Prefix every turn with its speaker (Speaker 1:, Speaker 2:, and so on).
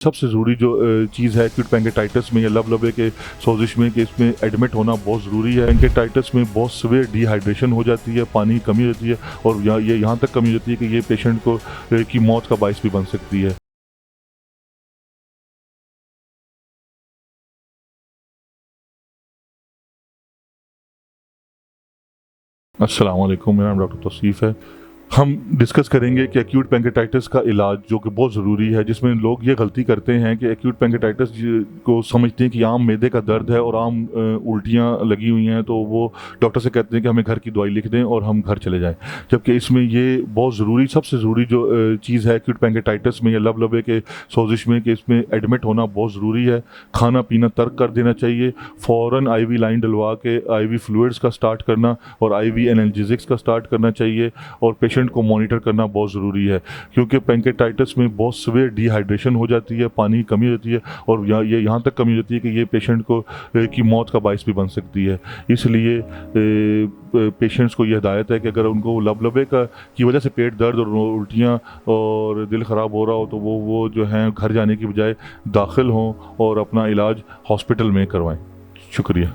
Speaker 1: सबसे ज़रूरी जो चीज़ है एक्यूट पैंक्रेटाइटिस में या लबलबे के सोजिश में कि इसमें एडमिट होना बहुत ज़रूरी है। पैंक्रेटाइटिस में बहुत सीवियर डिहाइड्रेशन हो जाती है, पानी की कमी होती है और यहाँ तक कमी होती है कि ये पेशेंट को की मौत का बाइस भी बन सकती है। अस्सलाम वालेकुम, मेरा नाम डॉक्टर तौसीफ़ है। हम डिस्कस करेंगे कि एक्यूट पैंक्रेटाइटिस का इलाज जो कि बहुत ज़रूरी है, जिसमें लोग ये गलती करते हैं कि एक्यूट पैंक्रेटाइटिस को समझते हैं कि आम मैदे का दर्द है और आम उल्टियाँ लगी हुई हैं, तो वो डॉक्टर से कहते हैं कि हमें घर की दवाई लिख दें और हम घर चले जाएं। जबकि इसमें ये बहुत ज़रूरी सबसे ज़रूरी जो चीज़ है एक्यूट पैंक्रेटाइटिस में या लबलबे के सोजिश में कि इसमें एडमिट होना बहुत ज़रूरी है। खाना पीना तर्क कर देना चाहिए, फ़ौरन आईवी लाइन डलवा के आईवी फ्लूइड्स का स्टार्ट करना और आईवी एनाल्जेसिक्स का स्टार्ट करना चाहिए और पेशेंट को मॉनिटर करना बहुत ज़रूरी है, क्योंकि पैंक्रेटाइटिस में बहुत सीवियर डिहाइड्रेशन हो जाती है, पानी की कमी होती है और यहाँ तक कमी होती है कि ये पेशेंट को की मौत का बाइस भी बन सकती है। इसलिए पेशेंट्स को ये हिदायत है कि अगर उनको लबलबे की वजह से पेट दर्द और उल्टियाँ और दिल ख़राब हो रहा हो, तो वो जो हैं घर जाने की बजाय दाखिल हों और अपना इलाज हॉस्पिटल में करवाएं। शुक्रिया।